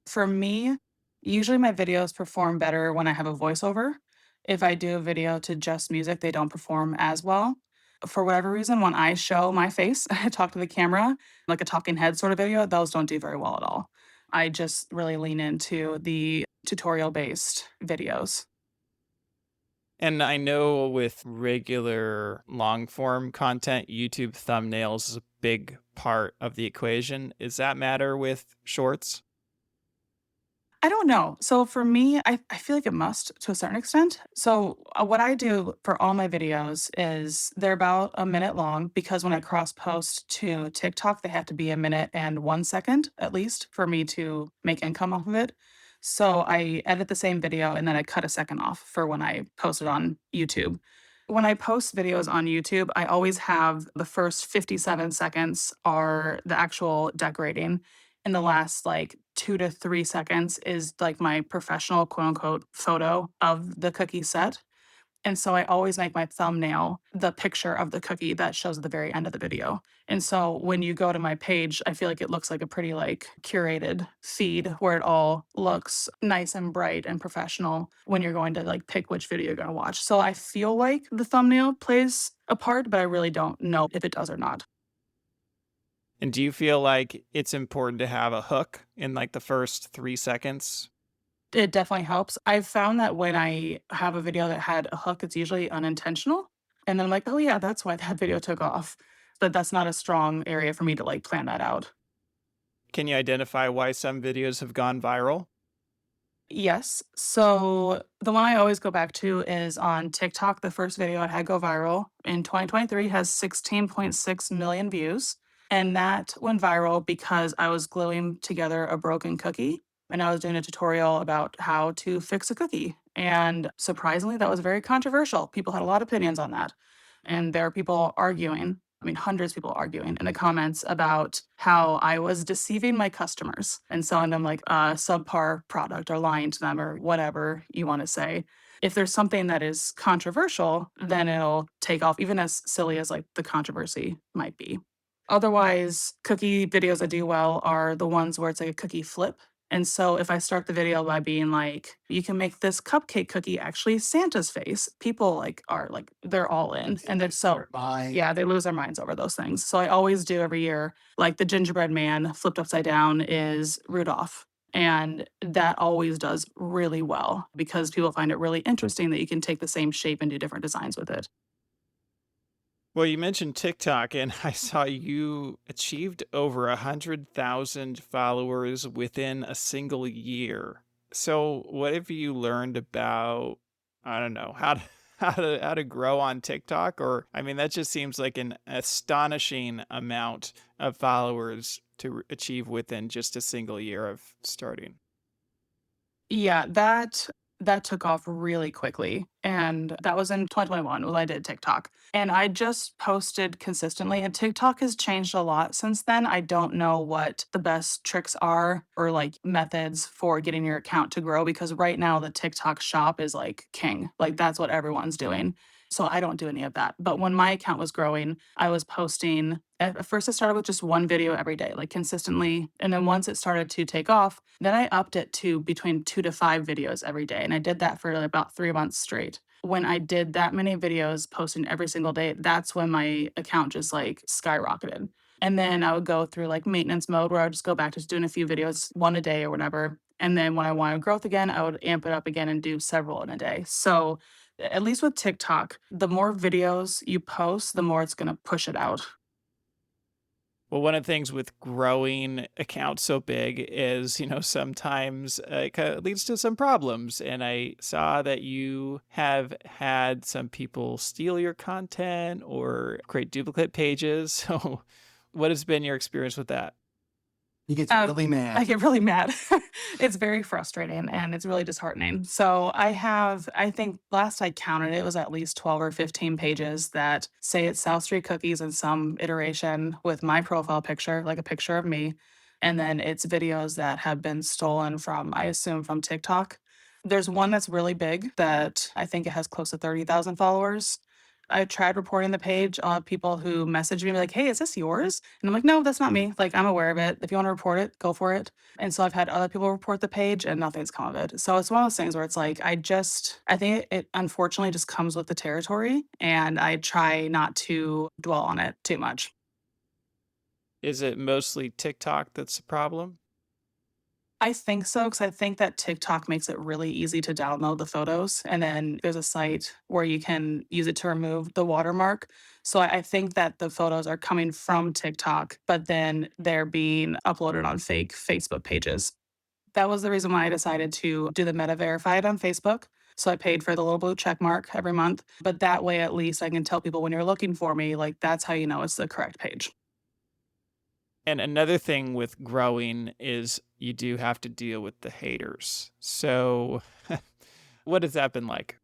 For me, usually my videos perform better when I have a voiceover. If I do a video to just music, they don't perform as well. For whatever reason, when I show my face, I talk to the camera, like a talking head sort of video, those don't do very well at all. I just really lean into the tutorial based videos. And I know with regular long form content, YouTube thumbnails is a big part of the equation. Does that matter with shorts? I don't know. So for me, I feel like it must to a certain extent. So what I do for all my videos is they're about a minute long because when I cross post to TikTok, they have to be a minute and 1 second at least for me to make income off of it. So I edit the same video and then I cut a second off for when I post it on YouTube. When I post videos on YouTube, I always have the first 57 seconds are the actual decorating and the last like 2 to 3 seconds is like my professional quote unquote photo of the cookie set. And so I always make my thumbnail the picture of the cookie that shows at the very end of the video. And so when you go to my page, I feel like it looks like a pretty like curated feed where it all looks nice and bright and professional when you're going to like pick which video you're going to watch. So I feel like the thumbnail plays a part, but I really don't know if it does or not. And do you feel like it's important to have a hook in like the first 3 seconds? It definitely helps. I've found that when I have a video that had a hook, it's usually unintentional. And then I'm like, oh yeah, that's why that video took off. But that's not a strong area for me to like plan that out. Can you identify why some videos have gone viral? Yes. So the one I always go back to is on TikTok. The first video I had go viral in 2023 has 16.6 million views. And that went viral because I was gluing together a broken cookie and I was doing a tutorial about how to fix a cookie. And surprisingly, that was very controversial. People had a lot of opinions on that. And there are people arguing, I mean, hundreds of people arguing in the comments about how I was deceiving my customers and selling them like a subpar product or lying to them or whatever you want to say. If there's something that is controversial, then it'll take off, even as silly as like the controversy might be. Otherwise, cookie videos that do well are the ones where it's like a cookie flip. And so if I start the video by being like, you can make this cupcake cookie actually Santa's face, people like are like they're all in. And they're so Bye. yeah, they lose their minds over those things. So I always do every year, like the gingerbread man flipped upside down is Rudolph. And that always does really well because people find it really interesting that you can take the same shape and do different designs with it. Well, you mentioned TikTok, and I saw you achieved over 100,000 followers within a single year. So, what have you learned about, I don't know, how to how to grow on TikTok? Or, I mean, that just seems like an astonishing amount of followers to achieve within just a single year of starting. Yeah, that took off really quickly, and that was in 2021 when I did TikTok, and I just posted consistently, and TikTok has changed a lot since then. I don't know what the best tricks are or, like, methods for getting your account to grow because right now the TikTok shop is, like, king, like, that's what everyone's doing. So I don't do any of that, but when my account was growing, I was posting at first I started with just 1 video every day, like, consistently, and then once it started to take off, then I upped it to between 2 to 5 videos every day, and I did that for about 3 months straight. When I did that many videos posting every single day, that's when my account just, like, skyrocketed. And then I would go through, like, maintenance mode where I would just go back to just doing a few videos, 1 a day or whatever, and then when I wanted growth again, I would amp it up again and do several in a day. So At least with TikTok, the more videos you post, the more it's going to push it out. Well, one of the things with growing accounts so big is, sometimes it kind of leads to some problems. And I saw that you have had some people steal your content or create duplicate pages. So, what has been your experience with that? He gets Uh, really I mad. get really mad. It's very frustrating and it's really disheartening. So I think last I counted, it was at least 12 or 15 pages that say it's South Street Cookies in some iteration with my profile picture, like a picture of me. And then it's videos that have been stolen from, I assume, from TikTok. There's one that's really big that I think it has close to 30,000 followers. I tried reporting the page. People who message me like, "Hey, is this yours?" And I'm like, "No, that's not me. Like, I'm aware of it. If you want to report it, go for it." And so I've had other people report the page, and nothing's come of it. So it's one of those things where it's like, I think it unfortunately just comes with the territory, and I try not to dwell on it too much. Is it mostly TikTok that's the problem? I think so, because I think that TikTok makes it really easy to download the photos, and then there's a site where you can use it to remove the watermark. So I think that the photos are coming from TikTok, but then they're being uploaded on fake Facebook pages. That was the reason why I decided to do the Meta Verified on Facebook. So I paid for the little blue check mark every month, but that way at least I can tell people when you're looking for me, like that's how you know it's the correct page. And another thing with growing is you do have to deal with the haters. So, what has that been like?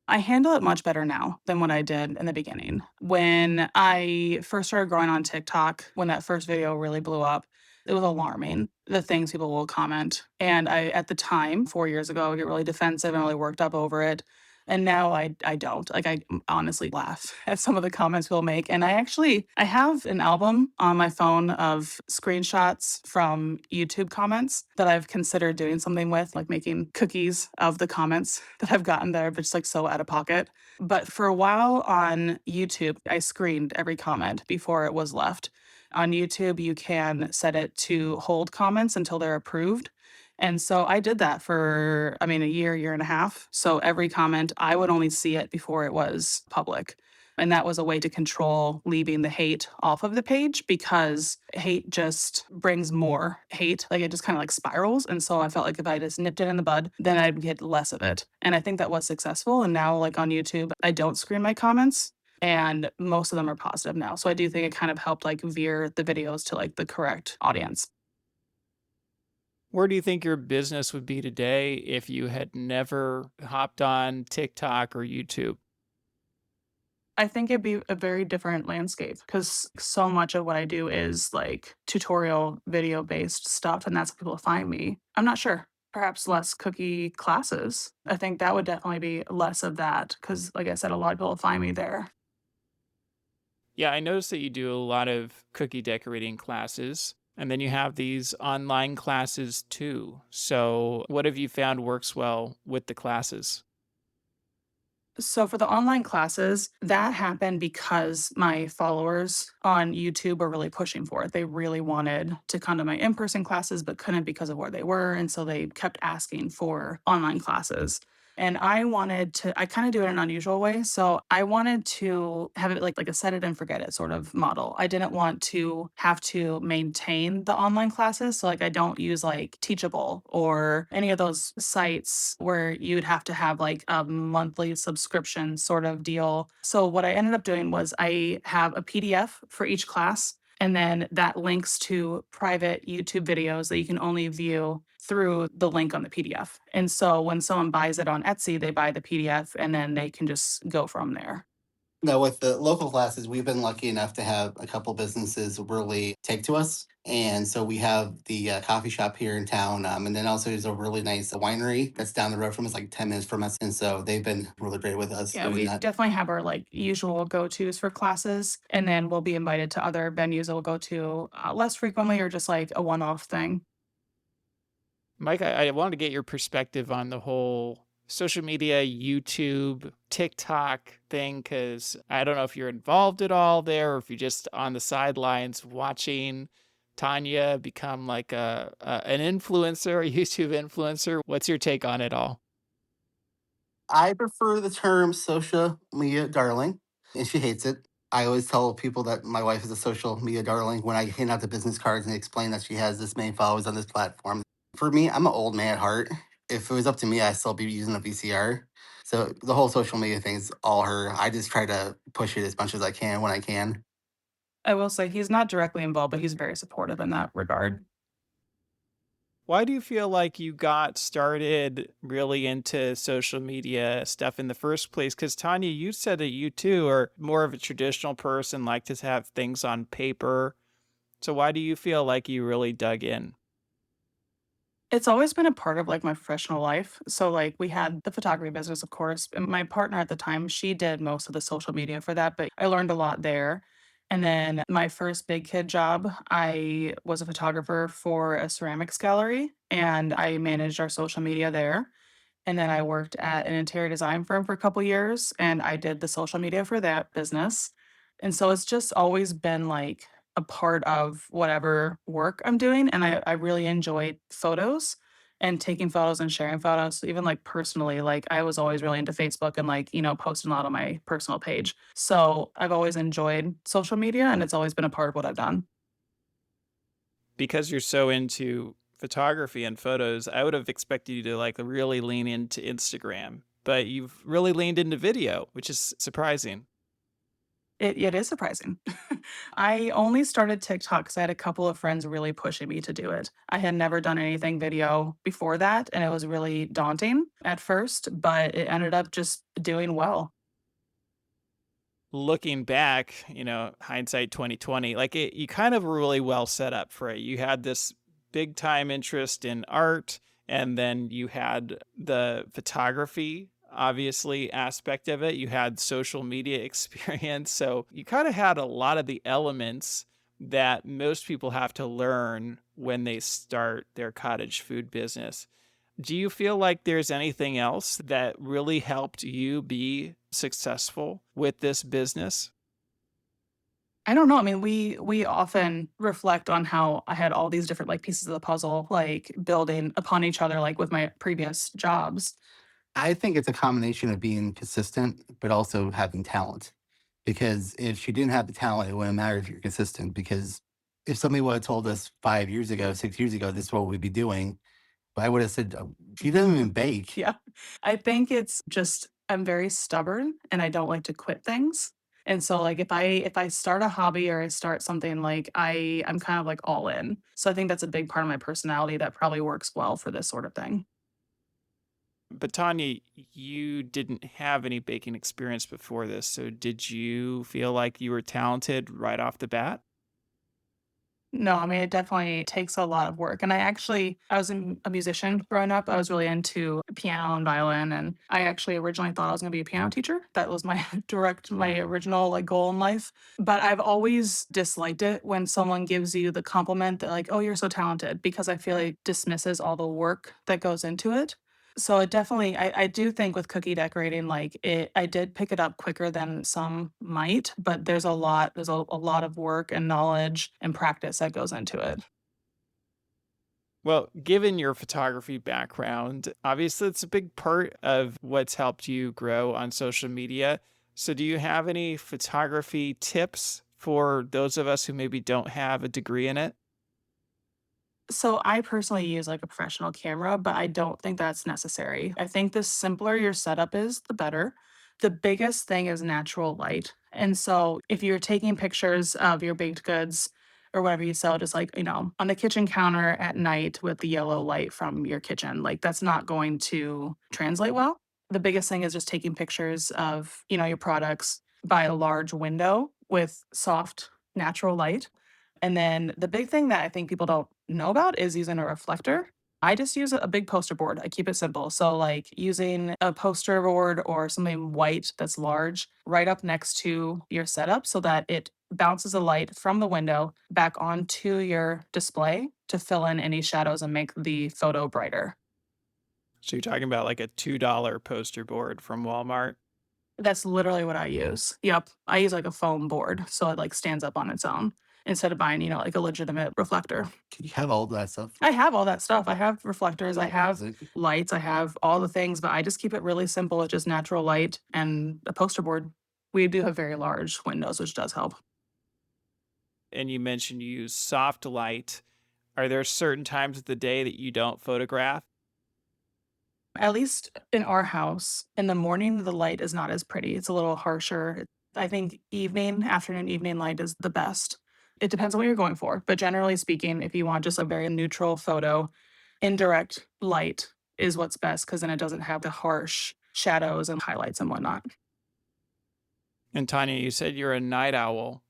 I handle it much better now than what I did in the beginning. When I first started growing on TikTok, when that first video really blew up, it was alarming the things people will comment. And I, at the time, 4 years ago, I get really defensive and really worked up over it. And now I don't. Like I honestly laugh at some of the comments people make. And I have an album on my phone of screenshots from YouTube comments that I've considered doing something with, like making cookies of the comments that I've gotten there, but just like so out of pocket. But for a while on YouTube, I screened every comment before it was left. On YouTube, you can set it to hold comments until they're approved. And so I did that for, I mean, a year, year and a half. So every comment, I would only see it before it was public. And that was a way to control leaving the hate off of the page because hate just brings more hate. Like it just kind of like spirals. And so I felt like if I just nipped it in the bud, then I'd get less of it. And I think that was successful. And now, like on YouTube, I don't screen my comments and most of them are positive now. So I do think it kind of helped like veer the videos to like the correct audience. Where do you think your business would be today if you had never hopped on TikTok or YouTube? I think it'd be a very different landscape because so much of what I do is like tutorial video based stuff, and that's how people find me. I'm not sure. Perhaps less cookie classes. I think that would definitely be less of that because, like I said, a lot of people find me there. Yeah, I noticed that you do a lot of cookie decorating classes, and then you have these online classes too. So, what have you found works well with the classes? So for the online classes, that happened because my followers on YouTube were really pushing for it. They really wanted to come to my in-person classes, but couldn't because of where they were. And so they kept asking for online classes. And I kind of do it in an unusual way. So I wanted to have it like a set it and forget it sort of model. I didn't want to have to maintain the online classes. So like I don't use like Teachable or any of those sites where you'd have to have like a monthly subscription sort of deal. So what I ended up doing was I have a PDF for each class. And then that links to private YouTube videos that you can only view through the link on the PDF. And so when someone buys it on Etsy, they buy the PDF and then they can just go from there. Now, with the local classes, we've been lucky enough to have a couple businesses really take to us. And so we have the coffee shop here in town. And then also there's a really nice winery that's down the road from us, like 10 minutes from us. And so they've been really great with us Yeah, doing we that. definitely have our like usual go-tos for classes, and then we'll be invited to other venues that we'll go to less frequently or just like a one-off thing. Mike, I wanted to get your perspective on the whole social media, YouTube, TikTok thing, because I don't know if you're involved at all there or if you're just on the sidelines watching Tanya become like an influencer, a YouTube influencer. What's your take on it all? I prefer the term social media darling, and she hates it. I always tell people that my wife is a social media darling when I hand out the business cards and explain that she has this many followers on this platform. For me, I'm an old man at heart. If it was up to me, I'd still be using a VCR. So the whole social media thing is all her. I just try to push it as much as I can when I can. I will say he's not directly involved, but he's very supportive in that regard. Why do you feel like you got started really into social media stuff in the first place? Because Tanya, you said that you too are more of a traditional person, like to have things on paper. So why do you feel like you really dug in? It's always been a part of, like, my professional life. So, like, we had the photography business, of course, and my partner at the time, she did most of the social media for that, but I learned a lot there. And then my first big kid job, I was a photographer for a ceramics gallery, and I managed our social media there. And then I worked at an interior design firm for a couple years, and I did the social media for that business. And so it's just always been like a part of whatever work I'm doing. And I really enjoy photos and taking photos and sharing photos. So even like personally, like I was always really into Facebook and like, posting a lot on my personal page. So I've always enjoyed social media and it's always been a part of what I've done. Because you're so into photography and photos, I would have expected you to like really lean into Instagram, but you've really leaned into video, which is surprising. It is surprising. I only started TikTok because I had a couple of friends really pushing me to do it. I had never done anything video before that, and it was really daunting at first, but it ended up just doing well. Looking back, hindsight 2020, like you kind of were really well set up for it. You had this big time interest in art, and then you had the photography, obviously, aspect of it. You had social media experience. So you kind of had a lot of the elements that most people have to learn when they start their cottage food business. Do you feel like there's anything else that really helped you be successful with this business? I don't know, I mean, we often reflect on how I had all these different, like, pieces of the puzzle, like, building upon each other, like, with my previous jobs. I think it's a combination of being consistent, but also having talent. Because if she didn't have the talent, it wouldn't matter if you're consistent. Because if somebody would have told us 5 years ago, 6 years ago, this is what we'd be doing, but I would have said, she doesn't even bake. Yeah. I think it's just I'm very stubborn and I don't like to quit things. And so like if I start a hobby or I start something like I'm kind of like all in. So I think that's a big part of my personality that probably works well for this sort of thing. But Tanya, you didn't have any baking experience before this. So did you feel like you were talented right off the bat? No, I mean, it definitely takes a lot of work. And I was a musician growing up. I was really into piano and violin. And I actually originally thought I was going to be a piano teacher. That was my my original like goal in life. But I've always disliked it when someone gives you the compliment that, like, oh, you're so talented, because I feel like dismisses all the work that goes into it. So it definitely I do think with cookie decorating, like, I did pick it up quicker than some might, but there's a lot of work and knowledge and practice that goes into it. Well, given your photography background, obviously it's a big part of what's helped you grow on social media. So, do you have any photography tips for those of us who maybe don't have a degree in it? So I personally use like a professional camera, but I don't think that's necessary. I think the simpler your setup is, the better. The biggest thing is natural light. And so if you're taking pictures of your baked goods or whatever you sell, just like, on the kitchen counter at night with the yellow light from your kitchen, like that's not going to translate well. The biggest thing is just taking pictures of, your products by a large window with soft natural light, and then the big thing that I think people don't know about is using a reflector. I just use a big poster board. I keep it simple. So, like using a poster board or something white that's large right up next to your setup so that it bounces the light from the window back onto your display to fill in any shadows and make the photo brighter. So, you're talking about like a $2 poster board from Walmart? That's literally what I use. Yep. I use like a foam board so it like stands up on its own. instead of buying, like a legitimate reflector. You have all that stuff. I have all that stuff. I have reflectors, I have lights, I have all the things, but I just keep it really simple. It's just natural light and a poster board. We do have very large windows, which does help. And you mentioned you use soft light. Are there certain times of the day that you don't photograph? At least in our house, in the morning, the light is not as pretty. It's a little harsher. I think afternoon, evening light is the best. It depends on what you're going for. But generally speaking, if you want just a very neutral photo, indirect light is what's best because then it doesn't have the harsh shadows and highlights and whatnot. And Tanya, you said you're a night owl.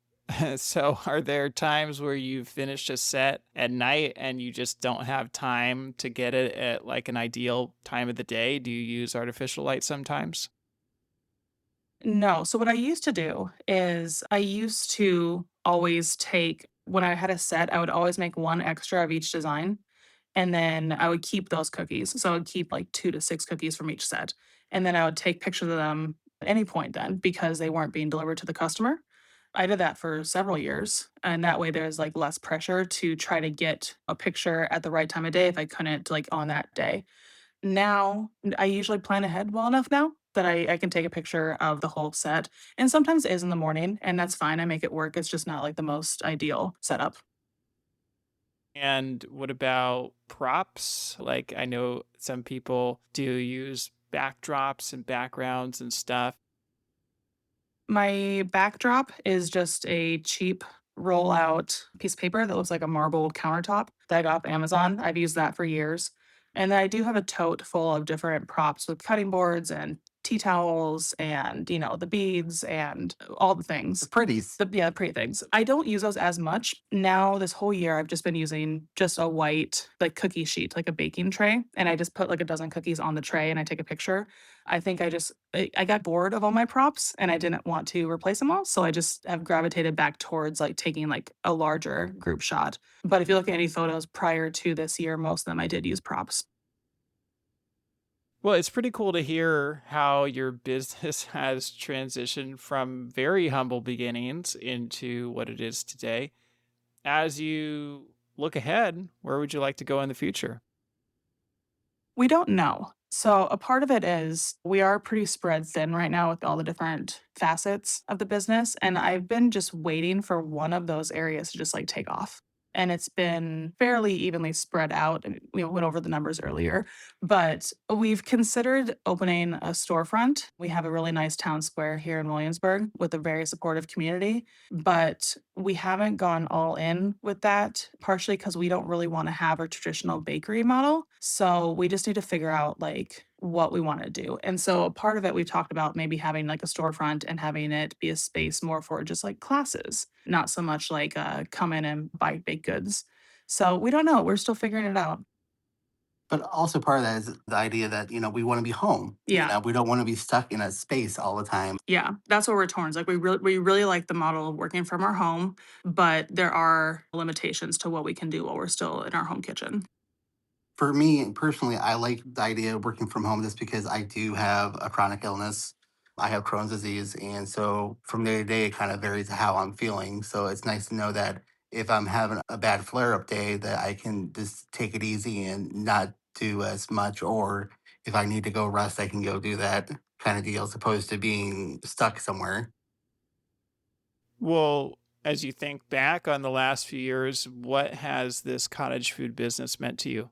So are there times where you've finished a set at night and you just don't have time to get it at like an ideal time of the day? Do you use artificial light sometimes? No. So what I used to do is I used to always take when I had a set, I would always make one extra of each design. And then I would keep those cookies. So I would keep like 2 to 6 cookies from each set. And then I would take pictures of them at any point then because they weren't being delivered to the customer. I did that for several years. And that way there's like less pressure to try to get a picture at the right time of day if I couldn't like on that day. Now, I usually plan ahead well enough now that I can take a picture of the whole set. And sometimes it is in the morning, and that's fine. I make it work. It's just not like the most ideal setup. And what about props? Like I know some people do use backdrops and backgrounds and stuff. My backdrop is just a cheap rollout piece of paper that looks like a marble countertop that I got off Amazon. I've used that for years. And then I do have a tote full of different props with cutting boards and tea towels and, the beads and all the things. Pretties. Yeah, pretty things. I don't use those as much. Now, this whole year, I've just been using just a white, like cookie sheet, like a baking tray. And I just put like a dozen cookies on the tray and I take a picture. I think I got bored of all my props and I didn't want to replace them all. So I just have gravitated back towards like taking like a larger group shot. But if you look at any photos prior to this year, most of them I did use props. Well, it's pretty cool to hear how your business has transitioned from very humble beginnings into what it is today. As you look ahead, where would you like to go in the future? We don't know. So a part of it is we are pretty spread thin right now with all the different facets of the business. And I've been just waiting for one of those areas to just like take off. And it's been fairly evenly spread out. And we went over the numbers earlier, but we've considered opening a storefront. We have a really nice town square here in Williamsburg with a very supportive community, but we haven't gone all in with that, partially because we don't really want to have a traditional bakery model. So we just need to figure out like what we want to do. And so a part of it, we've talked about maybe having like a storefront and having it be a space more for just like classes, not so much like come in and buy baked goods. So we don't know. We're still figuring it out. But also part of that is the idea that, we want to be home. Yeah. We don't want to be stuck in a space all the time. Yeah, that's what we're torn. It's like we really like the model of working from our home, but there are limitations to what we can do while we're still in our home kitchen. For me personally, I like the idea of working from home just because I do have a chronic illness. I have Crohn's disease. And so from day to day, it kind of varies how I'm feeling. So it's nice to know that if I'm having a bad flare up day, that I can just take it easy and not do as much. Or if I need to go rest, I can go do that kind of deal as opposed to being stuck somewhere. Well, as you think back on the last few years, what has this cottage food business meant to you?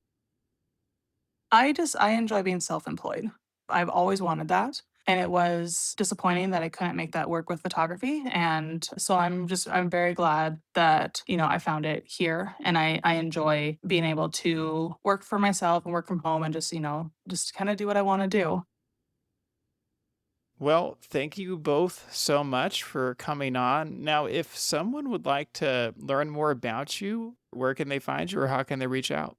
I enjoy being self-employed. I've always wanted that, and it was disappointing that I couldn't make that work with photography, and so I'm very glad that, I found it here, and I enjoy being able to work for myself and work from home and just kinda do what I wanna do. Well, thank you both so much for coming on. Now, if someone would like to learn more about you, where can they find you or how can they reach out?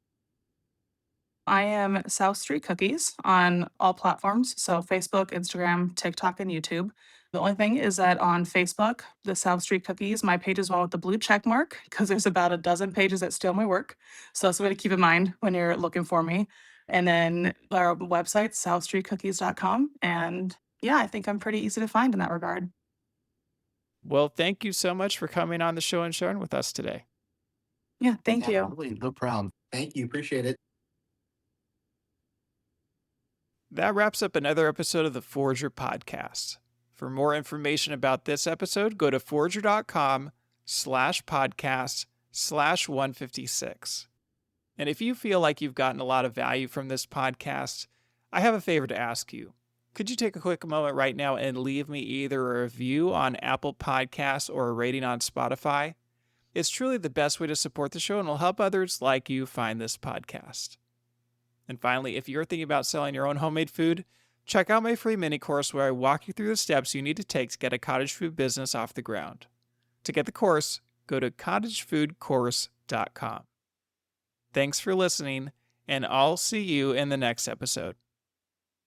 I am South Street Cookies on all platforms, so Facebook, Instagram, TikTok, and YouTube. The only thing is that on Facebook, the South Street Cookies, my page is one with the blue check mark because there's about a dozen pages that steal my work. So that's something to keep in mind when you're looking for me. And then our website, southstreetcookies.com. And yeah, I think I'm pretty easy to find in that regard. Well, thank you so much for coming on the show and sharing with us today. Yeah, thank you. Absolutely. No problem. Thank you. Appreciate it. That wraps up another episode of the Forager Podcast. For more information about this episode, go to forager.com/podcast/156. And if you feel like you've gotten a lot of value from this podcast, I have a favor to ask you. Could you take a quick moment right now and leave me either a review on Apple Podcasts or a rating on Spotify? It's truly the best way to support the show and will help others like you find this podcast. And finally, if you're thinking about selling your own homemade food, check out my free mini course where I walk you through the steps you need to take to get a cottage food business off the ground. To get the course, go to cottagefoodcourse.com. Thanks for listening, and I'll see you in the next episode.